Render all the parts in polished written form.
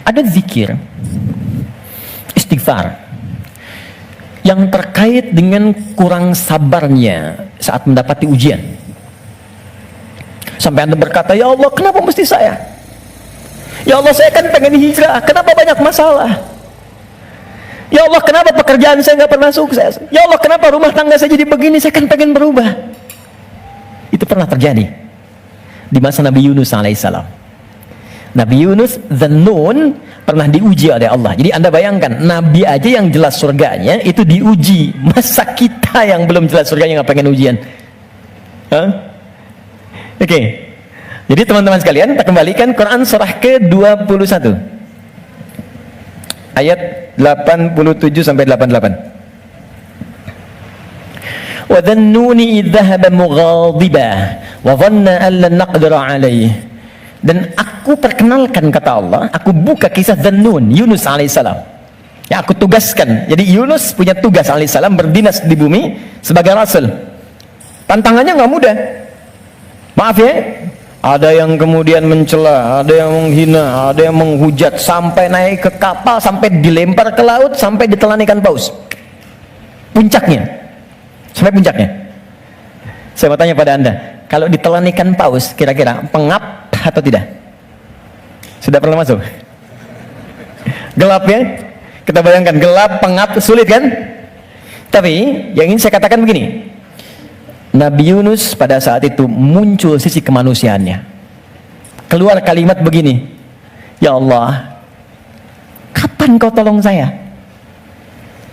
Ada zikir, istighfar yang terkait dengan kurang sabarnya saat mendapati ujian. Sampai Anda berkata, ya Allah, kenapa mesti saya? Ya Allah, saya kan pengen hijrah, kenapa banyak masalah? Ya Allah, kenapa pekerjaan saya nggak pernah sukses? Ya Allah, kenapa rumah tangga saya jadi begini? Saya kan pengen berubah. Itu pernah terjadi di masa Nabi Yunus alaihissalam. Nabi Yunus Dzannun pernah diuji oleh Allah. Jadi Anda bayangkan, Nabi aja yang jelas surganya itu diuji. Masa kita yang belum jelas surganya nggak pengen ujian? Oke. Jadi teman-teman sekalian, kita kembalikan Quran surah ke-21 ayat 87 sampai 88. Wa dhannuni idh dhahaba mughadiba wa dhanna an lan naqdira alaihi. Dan aku perkenalkan, kata Allah, aku buka kisah Dzannun, Yunus alaihissalam. Ya, aku tugaskan. Jadi Yunus punya tugas alaihissalam berdinas di bumi sebagai rasul. Tantangannya nggak mudah. Maaf ya, ada yang kemudian mencela, ada yang menghina, ada yang menghujat, sampai naik ke kapal, sampai dilempar ke laut, sampai ditelan ikan paus. Puncaknya, sampai puncaknya. Saya mau tanya pada Anda, kalau ditelan ikan paus, kira-kira pengap atau tidak? Sudah pernah masuk? Gelap ya? Kita bayangkan, gelap, pengap, sulit kan? Tapi yang ingin saya katakan begini, Nabi Yunus pada saat itu muncul sisi kemanusiaannya. Keluar kalimat begini, ya Allah, kapan kau tolong saya?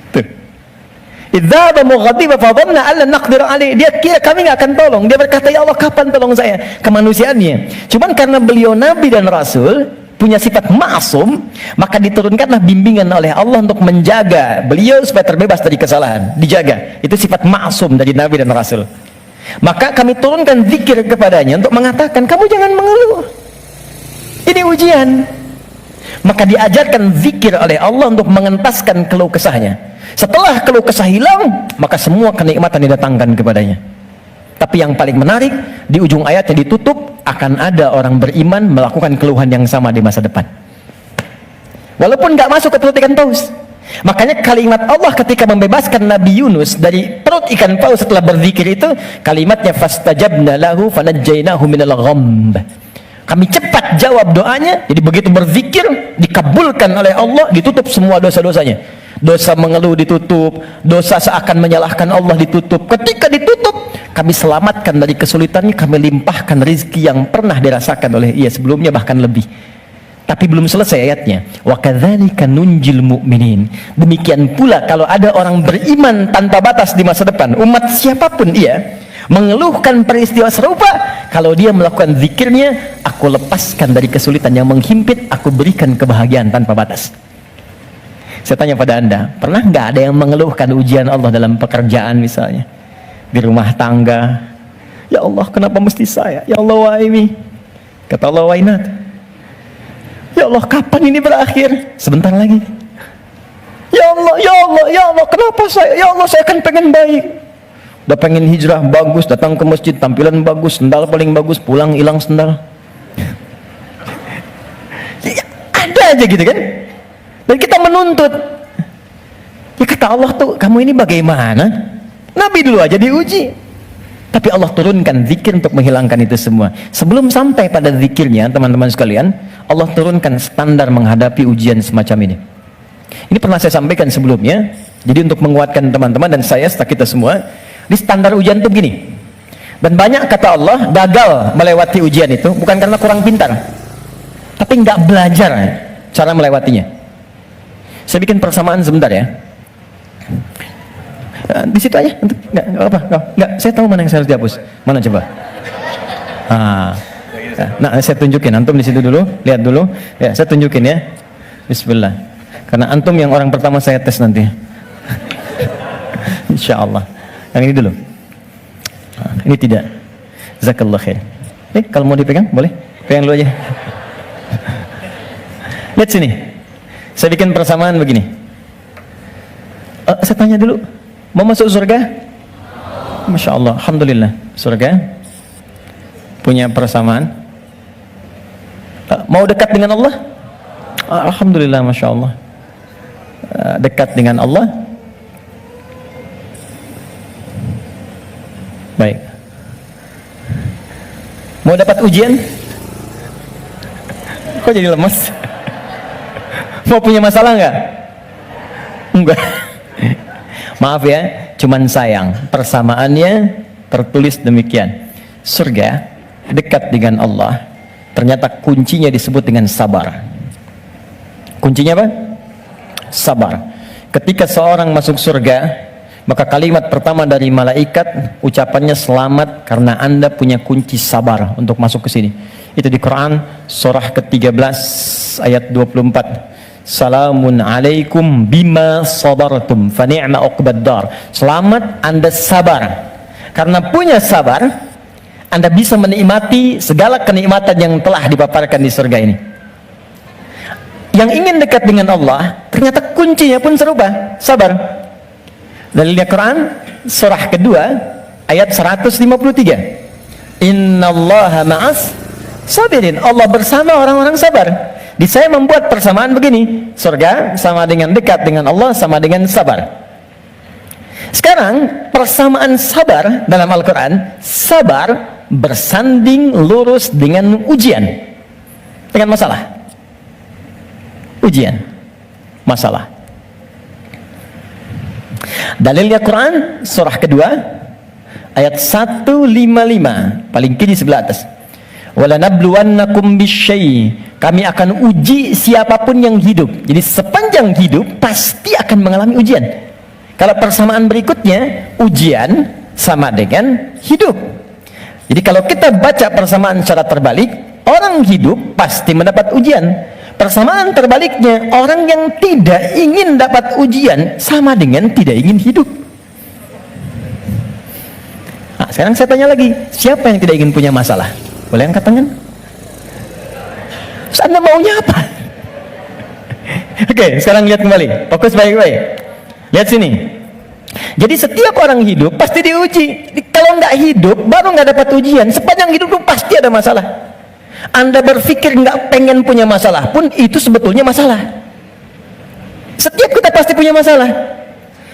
Tuh. Idzaba mughadiba fa dhanna alla naqdir alaihi. Dia kira kami nggak akan tolong. Dia berkata, ya Allah, kapan tolong saya? Kemanusiaannya. Cuman karena beliau nabi dan rasul, punya sifat ma'sum, maka diturunkanlah bimbingan oleh Allah untuk menjaga beliau supaya terbebas dari kesalahan. Dijaga. Itu sifat ma'sum dari nabi dan rasul. Maka kami turunkan zikir kepadanya untuk mengatakan, kamu jangan mengeluh. Ini ujian. Maka diajarkan zikir oleh Allah untuk mengentaskan keluh kesahnya. Setelah keluh kesah hilang, maka semua kenikmatan didatangkan kepadanya. Tapi yang paling menarik, di ujung ayatnya ditutup, akan ada orang beriman melakukan keluhan yang sama di masa depan. Walaupun nggak masuk ke perut ikan paus. Makanya kalimat Allah ketika membebaskan Nabi Yunus dari perut ikan paus setelah berzikir itu, kalimatnya fastajabna lahu fanajjainahu minal ghamb. Kami cepat jawab doanya. Jadi begitu berzikir, dikabulkan oleh Allah, ditutup semua dosa-dosanya. Dosa mengeluh ditutup, dosa seakan menyalahkan Allah ditutup. Ketika ditutup, kami selamatkan dari kesulitannya, kami limpahkan rezeki yang pernah dirasakan oleh ia sebelumnya, bahkan lebih. Tapi belum selesai ayatnya. Wa kadzalika nunjil mu'minin. Demikian pula kalau ada orang beriman tanpa batas di masa depan, umat siapapun ia, mengeluhkan peristiwa serupa, kalau dia melakukan zikirnya, aku lepaskan dari kesulitan yang menghimpit, aku berikan kebahagiaan tanpa batas. Saya tanya pada Anda, pernah nggak ada yang mengeluhkan ujian Allah dalam pekerjaan misalnya, di rumah tangga? Ya Allah, kenapa mesti saya? Ya Allah, why me? Kata Allah, why not? Ya Allah, kapan ini berakhir? Sebentar lagi. Ya Allah, ya Allah, ya Allah, kenapa saya? Ya Allah, saya kan pengen baik. Udah pengen hijrah, bagus, datang ke masjid, tampilan bagus, sendal paling bagus, pulang hilang sendal. Ya, ada aja gitu kan? Dan kita menuntut. Ya kata Allah tuh, kamu ini bagaimana? Nabi dulu aja diuji. Tapi Allah turunkan zikir untuk menghilangkan itu semua. Sebelum sampai pada zikirnya, teman-teman sekalian, Allah turunkan standar menghadapi ujian semacam ini. Ini pernah saya sampaikan sebelumnya. Jadi untuk menguatkan teman-teman dan saya serta kita semua, di standar ujian itu begini. Dan banyak kata Allah gagal melewati ujian itu bukan karena kurang pintar, tapi nggak belajar cara melewatinya. Saya bikin persamaan sebentar ya. Di situ aja, nggak apa, nggak. Saya tahu mana yang saya harus dihapus. Mana coba? Nah, saya tunjukin. Antum di situ dulu, lihat dulu. Ya, saya tunjukin ya. Bismillah. Karena antum yang orang pertama saya tes nanti. Insya Allah. Yang ini dulu. Ini tidak. Jazakallah khair. Kalau mau dipegang, boleh. Pegang dulu aja. Lihat sini. Saya bikin persamaan begini. Saya tanya dulu, mau masuk surga? Masya Allah, alhamdulillah. Surga punya persamaan. Mau dekat dengan Allah? Alhamdulillah, Masya Allah, dekat dengan Allah. Baik, mau dapat ujian? Kok jadi lemes? Mau punya masalah nggak? Enggak. Maaf ya, cuman sayang persamaannya tertulis demikian. Surga dekat dengan Allah, ternyata kuncinya disebut dengan sabar. Kuncinya apa? Sabar. Ketika seorang masuk surga, maka kalimat pertama dari malaikat ucapannya selamat karena Anda punya kunci sabar untuk masuk ke sini. Itu di Quran surah ke-13 ayat 24. Salamun alaikum bima sabartum fa ni'ma uqbaddar. Selamat Anda sabar. Karena punya sabar, Anda bisa menikmati segala kenikmatan yang telah dipaparkan di surga ini. Yang ingin dekat dengan Allah, ternyata kuncinya pun serupa, sabar. Dalilnya Quran surah kedua ayat 153. Innallaha ma'as sabirin. Allah bersama orang-orang sabar. Di saya membuat persamaan begini, surga sama dengan dekat dengan Allah sama dengan sabar. Sekarang persamaan sabar dalam Al-Quran, sabar bersanding lurus dengan ujian, dengan masalah. Ujian, masalah. Dalilnya Quran surah kedua ayat 155, paling kiri sebelah atas. Walanabluwannakum bisyai. Kami akan uji siapapun yang hidup. Jadi sepanjang hidup pasti akan mengalami ujian. Kalau persamaan berikutnya, ujian sama dengan hidup. Jadi kalau kita baca persamaan secara terbalik, orang hidup pasti mendapat ujian. Persamaan terbaliknya, orang yang tidak ingin dapat ujian sama dengan tidak ingin hidup. Nah, sekarang saya tanya lagi, siapa yang tidak ingin punya masalah? Boleh angkat tangan? Terus Anda maunya apa? Oke, sekarang lihat kembali, fokus baik-baik. Lihat sini. Jadi setiap orang hidup pasti diuji. Kalau nggak hidup, baru nggak dapat ujian. Sepanjang hidup itu pasti ada masalah. Anda berpikir nggak pengen punya masalah pun itu sebetulnya masalah. Setiap kita pasti punya masalah.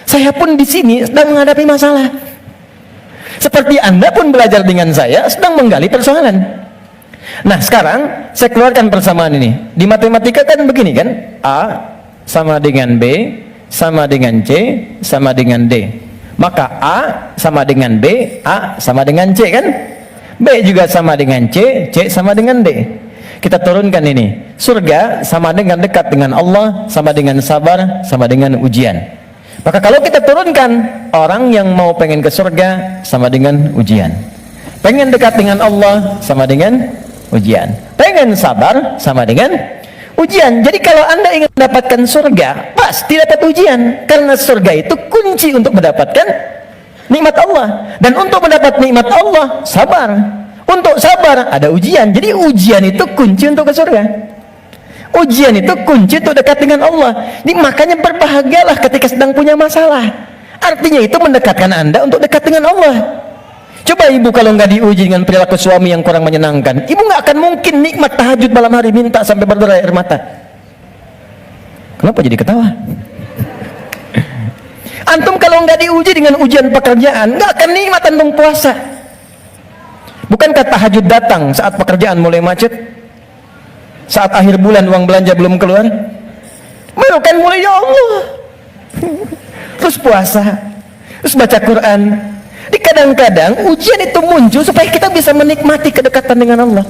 Saya pun di sini sedang menghadapi masalah. Seperti Anda pun belajar dengan saya sedang menggali persoalan. Nah sekarang saya keluarkan persamaan ini. Di matematika kan begini kan, A sama dengan B sama dengan C sama dengan D. Maka A sama dengan B, A sama dengan C kan, B juga sama dengan C, C sama dengan D. Kita turunkan ini, surga sama dengan dekat dengan Allah, sama dengan sabar, sama dengan ujian. Maka kalau kita turunkan, orang yang mau pengen ke surga sama dengan ujian, pengen dekat dengan Allah sama dengan ujian, pengen sabar sama dengan ujian. Jadi kalau Anda ingin mendapatkan surga, pasti dapat ujian, karena surga itu kunci untuk mendapatkan nikmat Allah. Dan untuk mendapat nikmat Allah, sabar. Untuk sabar ada ujian. Jadi ujian itu kunci untuk ke surga. Ujian itu kunci untuk dekat dengan Allah. Jadi makanya berbahagialah ketika sedang punya masalah. Artinya itu mendekatkan Anda untuk dekat dengan Allah. Coba ibu kalau nggak diuji dengan perilaku suami yang kurang menyenangkan, ibu nggak akan mungkin nikmat tahajud malam hari minta sampai berderai air mata. Kenapa jadi ketawa? Antum kalau nggak diuji dengan ujian pekerjaan, nggak akan nikmat antum puasa. Bukankah tahajud datang saat pekerjaan mulai macet? Saat akhir bulan uang belanja belum keluar? Baru kan mulai ya Allah. Terus puasa, terus baca Quran. Di kadang-kadang ujian itu muncul supaya kita bisa menikmati kedekatan dengan Allah.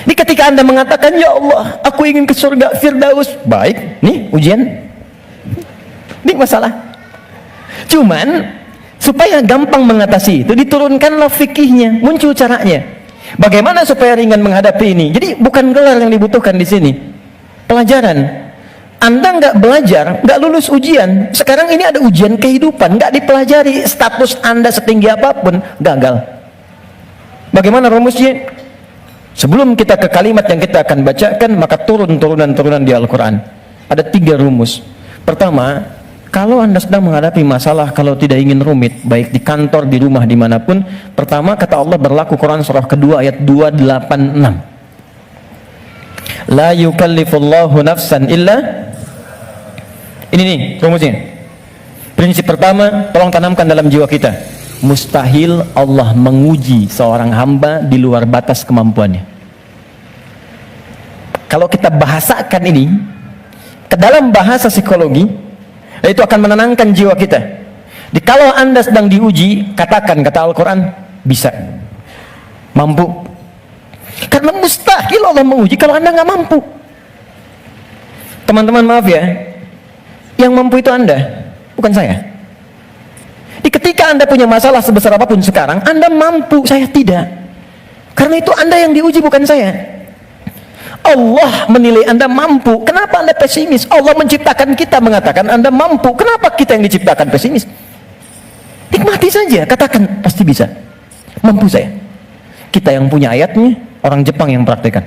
Di ketika Anda mengatakan, ya Allah, aku ingin ke surga Firdaus, baik, nih ujian, ini masalah. Cuman supaya gampang mengatasi itu, diturunkanlah fikihnya, muncul caranya. Bagaimana supaya ringan menghadapi ini? Jadi bukan gelar yang dibutuhkan di sini, pelajaran. Anda nggak belajar, nggak lulus ujian. Sekarang ini ada ujian kehidupan, nggak dipelajari, status Anda setinggi apapun gagal. Bagaimana rumusnya? Sebelum kita ke kalimat yang kita akan bacakan, maka turunan di Al-Quran. Ada 3 rumus. Pertama, kalau Anda sedang menghadapi masalah, kalau tidak ingin rumit, baik di kantor, di rumah, dimanapun, pertama kata Allah berlaku Quran surah kedua ayat 286. La yukallifullahu nafsan illa. Ini nih rumusnya. Prinsip pertama, tolong tanamkan dalam jiwa kita. Mustahil Allah menguji seorang hamba di luar batas kemampuannya. Kalau kita bahasakan ini ke dalam bahasa psikologi, itu akan menenangkan jiwa kita. Kalau Anda sedang diuji, katakan, kata Al-Quran, bisa, mampu. Karena mustahil Allah menguji kalau Anda nggak mampu. Teman-teman maaf ya, yang mampu itu Anda, bukan saya. Ketika Anda punya masalah sebesar apapun sekarang, Anda mampu, saya tidak. Karena itu Anda yang diuji, bukan saya. Allah menilai Anda mampu. Kenapa Anda pesimis? Allah menciptakan kita mengatakan Anda mampu. Kenapa kita yang diciptakan pesimis? Nikmati saja, katakan pasti bisa. Mampu saya. Kita yang punya ayatnya, orang Jepang yang praktekkan.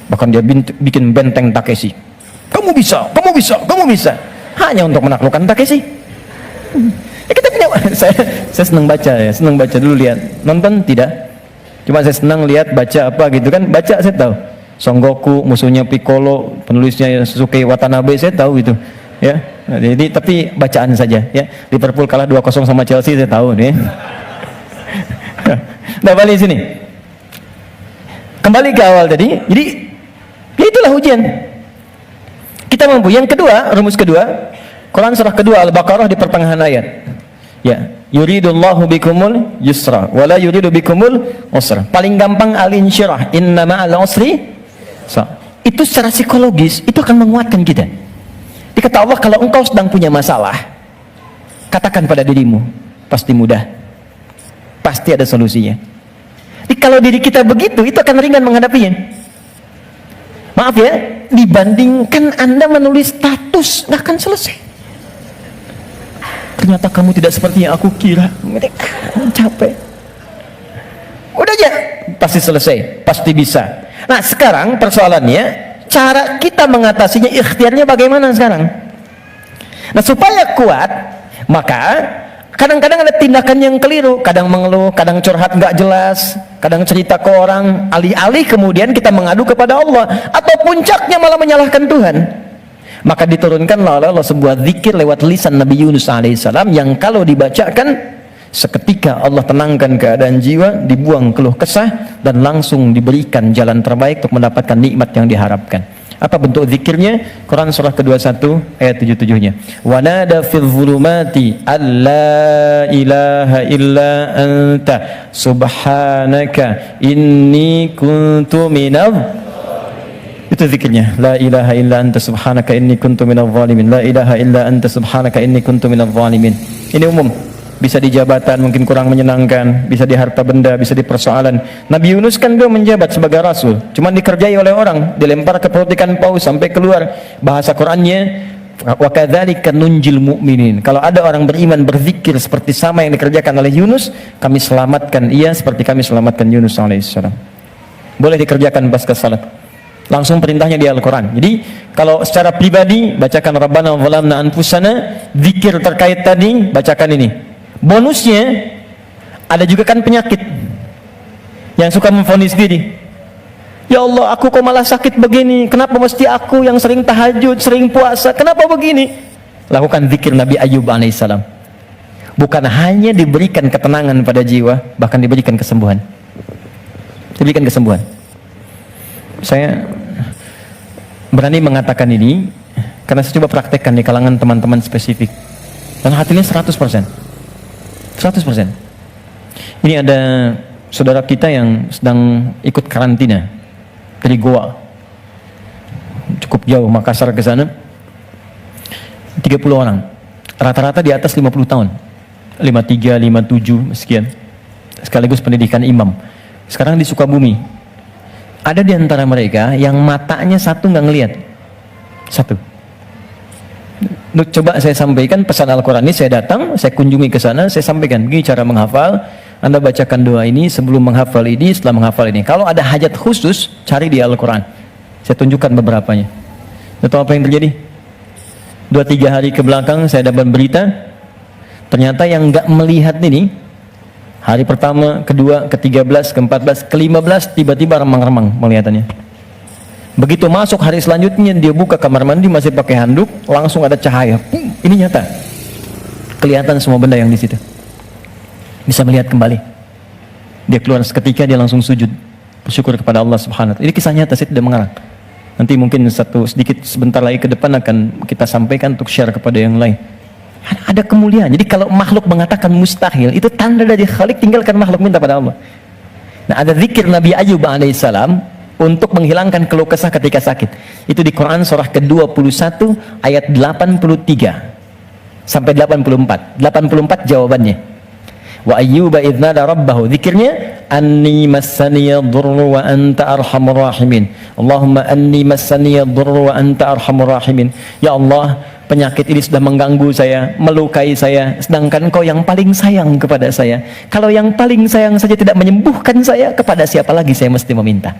Bahkan dia bikin benteng Takeshi. Kamu bisa, kamu bisa, kamu bisa. Hanya untuk menaklukkan Takeshi. Kita punya. Saya senang baca ya, senang baca dulu lihat. Nonton tidak? Cuma saya senang lihat baca apa gitu kan. Baca saya tahu. Son Goku, musuhnya Piccolo, penulisnya Sasuke Watanabe, saya tahu itu. Ya. Nah, jadi tapi bacaan saja ya. Liverpool kalah 2-0 sama Chelsea, saya tahu nih. Nah, balik sini. Kembali ke awal tadi. Jadi ya itulah ujian. Kita mampu. Yang kedua, rumus kedua, Quran surah kedua Al-Baqarah di pertengahan ayat. Ya, yuridullahu bikumul yusra wala yuridu bikumul usra. Paling gampang al-insyirah, inna ma'al usri. Itu secara psikologis itu akan menguatkan kita. Dikata Allah, kalau engkau sedang punya masalah, katakan pada dirimu, pasti mudah, pasti ada solusinya. Jadi kalau diri kita begitu, itu akan ringan menghadapinya. Maaf ya, dibandingkan Anda menulis status, nggak akan selesai. Ternyata kamu tidak seperti yang aku kira. Capek. Udah aja, pasti selesai, pasti bisa. Nah sekarang persoalannya, cara kita mengatasinya, ikhtiarnya bagaimana sekarang? Nah supaya kuat, maka kadang-kadang ada tindakan yang keliru. Kadang mengeluh, kadang curhat nggak jelas, kadang cerita ke orang, alih-alih kemudian kita mengadu kepada Allah, atau puncaknya malah menyalahkan Tuhan. Maka diturunkanlah oleh Allah sebuah zikir lewat lisan Nabi Yunus alaihissalam, yang kalau dibacakan seketika Allah tenangkan keadaan jiwa, dibuang keluh kesah, dan langsung diberikan jalan terbaik untuk mendapatkan nikmat yang diharapkan. Apa bentuk zikirnya? Quran surah ke-21 ayat 77-nya. Wa nada fil zulumati alla ilaha illa anta subhanaka inni kuntu minadh. Itu zikirnya. La ilaha illa anta subhanaka inni kuntu minadh zalimin. La ilaha illa anta subhanaka inni kuntu minadh zalimin. Ini umum. Bisa di jabatan mungkin kurang menyenangkan, bisa di harta benda, bisa di persoalan. Nabi Yunus kan dia menjabat sebagai rasul, cuma dikerjai oleh orang, dilempar ke perut ikan paus sampai keluar. Bahasa Qurannya, wa kadzalika nunjil mu'minin. Kalau ada orang beriman berzikir seperti sama yang dikerjakan oleh Yunus, kami selamatkan ia seperti kami selamatkan Yunus alaihissalam. Boleh dikerjakan pasca salat. Langsung perintahnya di Al-Quran. Jadi kalau secara pribadi bacakan Rabbana zalamna anfusana, zikir terkait tadi bacakan ini. Bonusnya ada juga kan penyakit yang suka memvonis diri. Ya Allah, aku kok malah sakit begini? Kenapa mesti aku yang sering tahajud, sering puasa? Kenapa begini? Lakukan zikir Nabi Ayub alaihissalam. Bukan hanya diberikan ketenangan pada jiwa, bahkan diberikan kesembuhan. Diberikan kesembuhan. Saya berani mengatakan ini karena saya coba praktekkan di kalangan teman-teman spesifik, dan hasilnya 100%. 100%. Ini ada saudara kita yang sedang ikut karantina dari Goa, cukup jauh, Makassar ke sana. 30 orang, rata-rata di atas 50 tahun, 53, 57 sekian, sekaligus pendidikan imam. Sekarang di Sukabumi, ada di antara mereka yang matanya satu nggak ngelihat, satu. Coba saya sampaikan pesan Al-Quran ini, saya datang, saya kunjungi ke sana, saya sampaikan begini cara menghafal. Anda bacakan doa ini sebelum menghafal ini, setelah menghafal ini. Kalau ada hajat khusus, cari di Al-Quran. Saya tunjukkan beberapanya. Tahu apa yang terjadi? 2-3 hari ke belakang saya dapat berita, ternyata yang nggak melihat ini, hari pertama, kedua, ke-13, ke-14, ke-15 tiba-tiba remang-remang melihatannya. Begitu masuk hari selanjutnya, dia buka kamar mandi masih pakai handuk, langsung ada cahaya. Ini nyata. Kelihatan semua benda yang di situ. Bisa melihat kembali. Dia keluar seketika, dia langsung sujud. Bersyukur kepada Allah Subhanahu wa ta'ala. Ini kisah nyata, saya tidak mengarang. Nanti mungkin sebentar lagi ke depan akan kita sampaikan untuk share kepada yang lain. Ada kemuliaan. Jadi kalau makhluk mengatakan mustahil, itu tanda dari Khalik, tinggalkan makhluk, minta pada Allah. Nah, ada zikir Nabi Ayub alaihissalam untuk menghilangkan keluh kesah ketika sakit. Itu di Quran surah ke-21 ayat 83 sampai 84. 84 jawabannya. Wa ayyuba idz nada rabbahu, zikirnya anni massaniya dhurru wa anta arhamur rahimin. Allahumma anni massaniya dhurru wa anta arhamur rahimin. Ya Allah, penyakit ini sudah mengganggu saya, melukai saya, sedangkan Engkau yang paling sayang kepada saya. Kalau yang paling sayang saja tidak menyembuhkan saya, kepada siapa lagi saya mesti meminta?